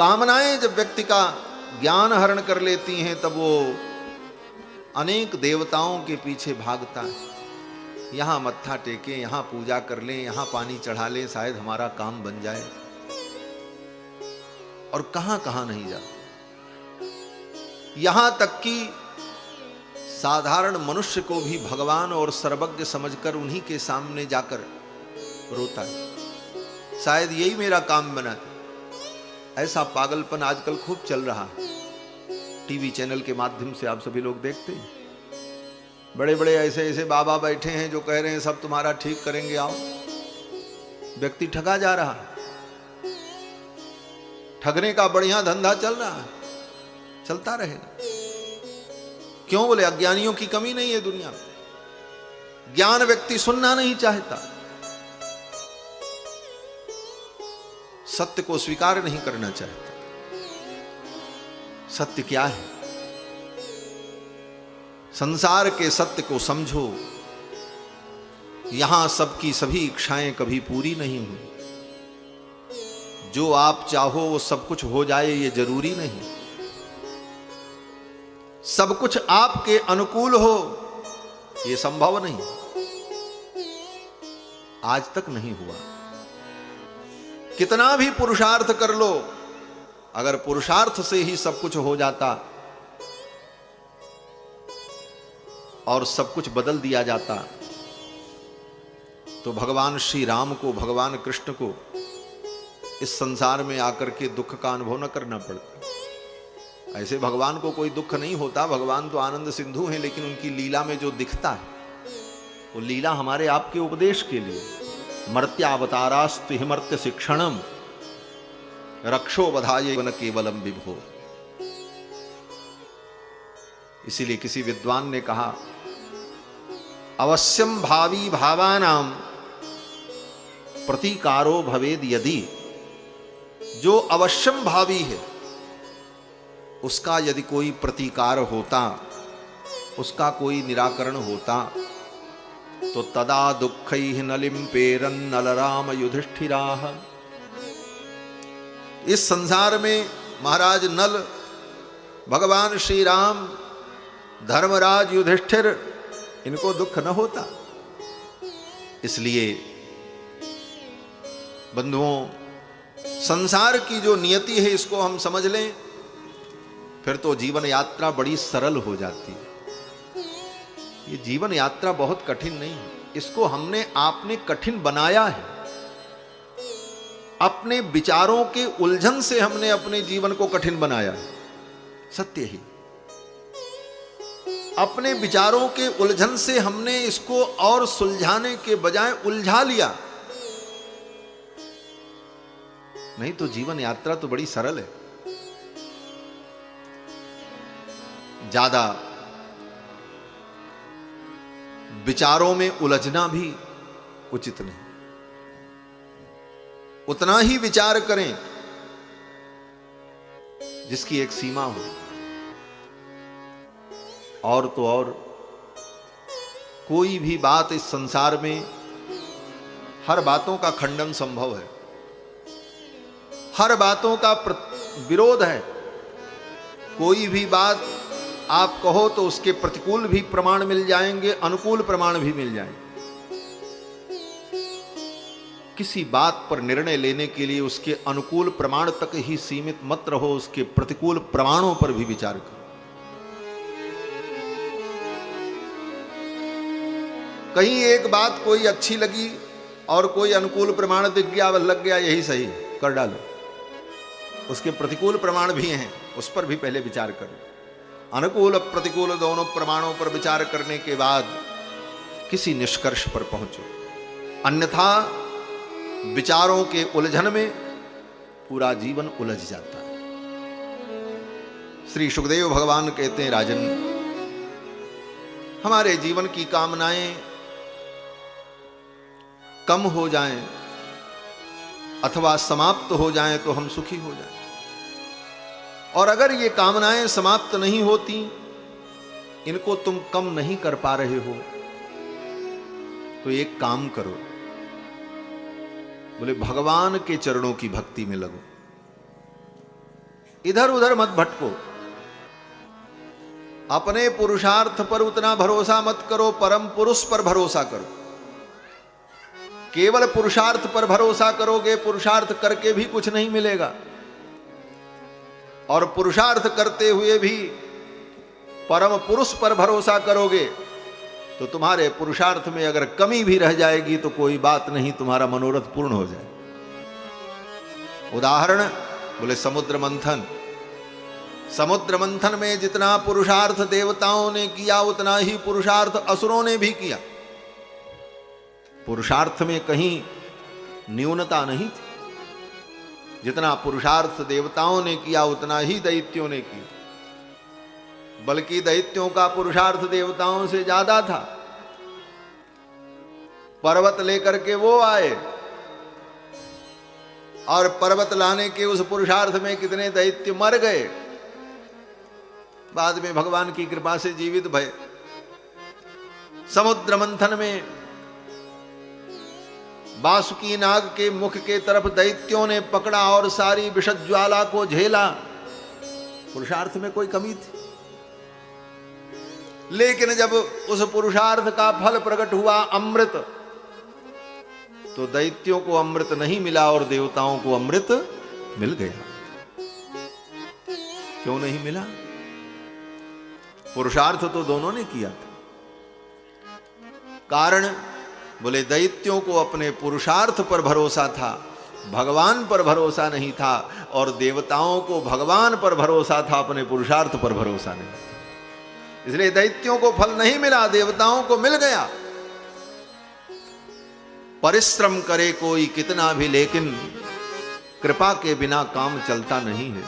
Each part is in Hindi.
कामनाएं जब व्यक्ति का ज्ञान हरण कर लेती हैं तब वो अनेक देवताओं के पीछे भागता है। यहाँ मत्था टेके, यहाँ पूजा कर लें, यहाँ पानी चढ़ा लें, शायद हमारा काम बन जाए, और कहां कहां नहीं जाता। यहां तक कि साधारण मनुष्य को भी भगवान और सर्वज्ञ समझकर उन्हीं के सामने जाकर रोता है, शायद यही मेरा काम बना। ऐसा पागलपन आजकल खूब चल रहा है। टीवी चैनल के माध्यम से आप सभी लोग देखते हैं, बड़े बड़े ऐसे ऐसे बाबा बैठे हैं जो कह रहे हैं सब तुम्हारा ठीक करेंगे, आओ। व्यक्ति ठगा जा रहा है, ठगने का बढ़िया धंधा चल रहा है, चलता रहेगा। क्यों? बोले अज्ञानियों की कमी नहीं है दुनिया में। ज्ञान व्यक्ति सुनना नहीं चाहता, सत्य को स्वीकार नहीं करना चाहता। सत्य क्या है? संसार के सत्य को समझो। यहां सबकी सभी इच्छाएं कभी पूरी नहीं हुई। जो आप चाहो वो सब कुछ हो जाए ये जरूरी नहीं। सब कुछ आपके अनुकूल हो ये संभव नहीं, आज तक नहीं हुआ। कितना भी पुरुषार्थ कर लो, अगर पुरुषार्थ से ही सब कुछ हो जाता और सब कुछ बदल दिया जाता तो भगवान श्री राम को, भगवान कृष्ण को इस संसार में आकर के दुख का अनुभव न करना पड़ता। ऐसे भगवान को कोई दुख नहीं होता, भगवान तो आनंद सिंधु हैं, लेकिन उनकी लीला में जो दिखता है वो लीला हमारे आपके उपदेश के लिए। मर्त्यावतारास्तु हिमर्त्य शिक्षणम रक्षो बधाये न केवलम विभो। इसीलिए किसी विद्वान ने कहा, अवश्यम भावी भावानाम प्रतीकारो भवेद यदि। जो अवश्यम भावी है उसका यदि कोई प्रतीकार होता, उसका कोई निराकरण होता, तो तदा दुःखैः नलिम्पेरन् नलराम युधिष्ठिराः। इस संसार में महाराज नल, भगवान श्री राम, धर्मराज युधिष्ठिर, इनको दुख न होता। इसलिए बंधुओं, संसार की जो नियति है इसको हम समझ लें, फिर तो जीवन यात्रा बड़ी सरल हो जाती है। ये जीवन यात्रा बहुत कठिन नहीं है, इसको हमने आपने कठिन बनाया है। अपने विचारों के उलझन से हमने अपने जीवन को कठिन बनाया है। सत्य ही अपने विचारों के उलझन से हमने इसको और सुलझाने के बजाय उलझा लिया। नहीं तो जीवन यात्रा तो बड़ी सरल है। ज्यादा विचारों में उलझना भी उचित नहीं। उतना ही विचार करें जिसकी एक सीमा हो। और तो और कोई भी बात इस संसार में, हर बातों का खंडन संभव है, हर बातों का विरोध है। कोई भी बात आप कहो तो उसके प्रतिकूल भी प्रमाण मिल जाएंगे, अनुकूल प्रमाण भी मिल जाएंगे। किसी बात पर निर्णय लेने के लिए उसके अनुकूल प्रमाण तक ही सीमित मत रहो, उसके प्रतिकूल प्रमाणों पर भी विचार करो। कहीं एक बात कोई अच्छी लगी और कोई अनुकूल प्रमाण दिख गया, लग गया यही सही, कर डालो। उसके प्रतिकूल प्रमाण भी हैं, उस पर भी पहले विचार करो। अनुकूल प्रतिकूल दोनों प्रमाणों पर विचार करने के बाद किसी निष्कर्ष पर पहुंचो, अन्यथा विचारों के उलझन में पूरा जीवन उलझ जाता है। श्री सुखदेव भगवान कहते हैं, राजन, हमारे जीवन की कामनाएं कम हो जाएं अथवा समाप्त हो जाएं तो हम सुखी हो जाएं। और अगर ये कामनाएं समाप्त नहीं होती, इनको तुम कम नहीं कर पा रहे हो, तो एक काम करो, बोले भगवान के चरणों की भक्ति में लगो। इधर उधर मत भटको, अपने पुरुषार्थ पर उतना भरोसा मत करो, परम पुरुष पर भरोसा करो। केवल पुरुषार्थ पर भरोसा करोगे, पुरुषार्थ करके भी कुछ नहीं मिलेगा, और पुरुषार्थ करते हुए भी परम पुरुष पर भरोसा करोगे तो तुम्हारे पुरुषार्थ में अगर कमी भी रह जाएगी तो कोई बात नहीं, तुम्हारा मनोरथ पूर्ण हो जाए। उदाहरण बोले समुद्र मंथन। समुद्र मंथन में जितना पुरुषार्थ देवताओं ने किया उतना ही पुरुषार्थ असुरों ने भी किया। पुरुषार्थ में कहीं न्यूनता नहीं थी, जितना पुरुषार्थ देवताओं ने किया उतना ही दैत्यों ने किया, बल्कि दैत्यों का पुरुषार्थ देवताओं से ज्यादा था। पर्वत लेकर के वो आए और पर्वत लाने के उस पुरुषार्थ में कितने दैत्य मर गए, बाद में भगवान की कृपा से जीवित भये। समुद्र मंथन में बासुकी नाग के मुख के तरफ दैत्यों ने पकड़ा और सारी विषद ज्वाला को झेला। पुरुषार्थ में कोई कमी थी, लेकिन जब उस पुरुषार्थ का फल प्रकट हुआ अमृत, तो दैत्यों को अमृत नहीं मिला और देवताओं को अमृत मिल गया। क्यों नहीं मिला? पुरुषार्थ तो दोनों ने किया था। कारण बोले दैत्यों को अपने पुरुषार्थ पर भरोसा था, भगवान पर भरोसा नहीं था, और देवताओं को भगवान पर भरोसा था, अपने पुरुषार्थ पर भरोसा नहीं था। इसलिए दैत्यों को फल नहीं मिला, देवताओं को मिल गया। परिश्रम करे कोई कितना भी, लेकिन कृपा के बिना काम चलता नहीं है।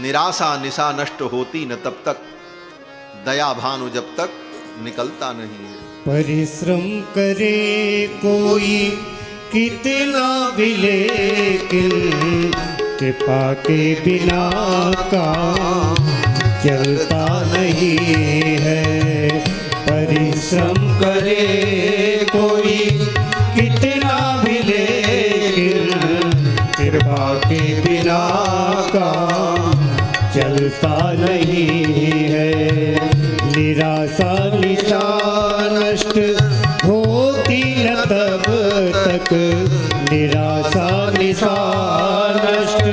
निराशा निशा नष्ट होती न तब तक, दया भानु जब तक निकलता नहीं है। परिश्रम करे कोई कितना भी, लेकिन कृपा के बिना काम चलता नहीं है। परिश्रम करे कोई कितना भी, लेकिन कृपा के बिना काम चलता नहीं है। निराशा निशा नष्ट होती न तब तक, निराशा निशा नष्ट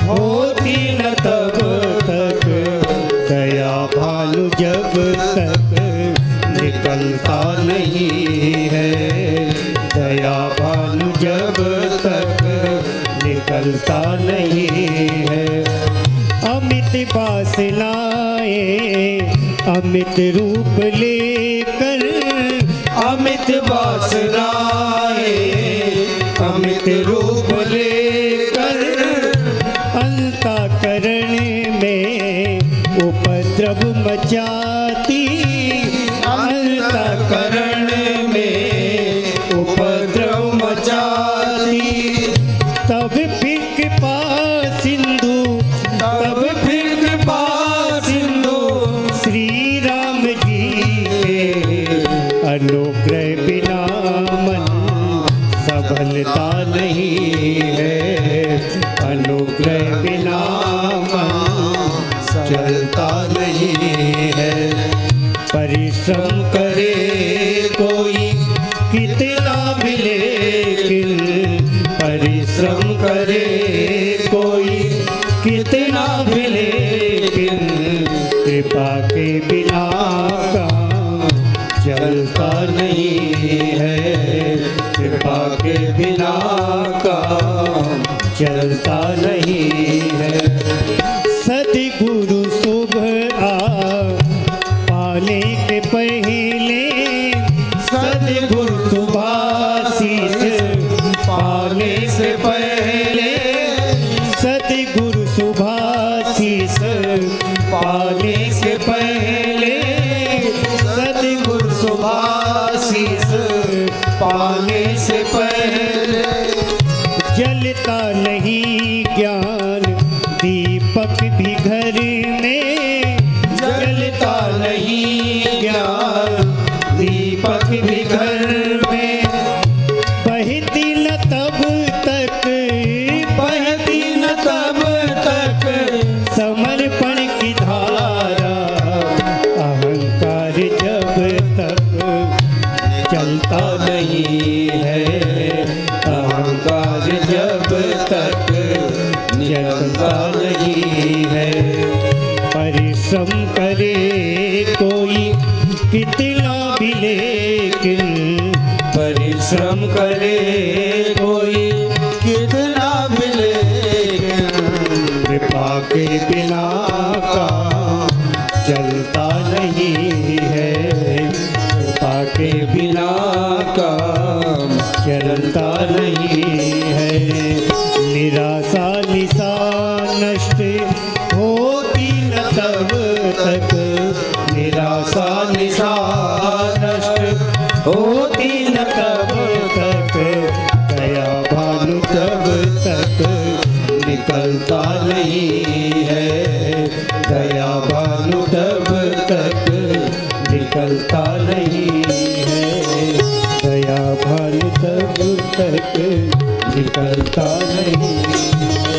होती न तब तक, दया भानु जब तक निकलता नहीं है। दया भानु जब तक निकलता नहीं है। अमित वासनाएं अमित रूप लेकर, अमित वासनाएं अमित रूप लेकर, अंतःकरण में उपद्रव मचाती, अंतःकरण में उपद्रव मचाती। तब फिर कृपा सिंधु, तब फिर कृपा सिंधु श्री राम जी के अनुग्रह बिना मन सफलता नहीं है। अनुग्रह बिना मन चलता नहीं है। परिश्रम करे कोई कितना भी, लेकिन परिश्रम करे कोई कितना भी, लेकिन कृपा के बिना काम चलता नहीं है। कृपा के बिना काम चलता नहीं है। सद्गुरु शुभ पाने के पहले, सद्गुरु शुभाशीष पाने से पहले, सद्गुरु शुभाशीष पाने से पहले, सद्गुरु शुभाशीष पाने से पहले, जलता नहीं ज्ञान दीपक भी घर में, जलता नहीं ज्ञान दीपक भी घर में। बहती न तब तक, बहती न तब निकलता नहीं है। परिश्रम करे कोई कितना भी लेकिन, परिश्रम करे कोई कितना भी लेकिन, कृपा के बिना काम चलता नहीं है। कृपा के बिना काम चलता नहीं है। निराशा निशा नष्ट होती न तब तक, निराशा निशा नष्ट होती न तब तक, दया भानु तब तक निकलता नहीं है। दया भानु तब तक निकलता नहीं है। दया भानु तब तक निकलता नहीं।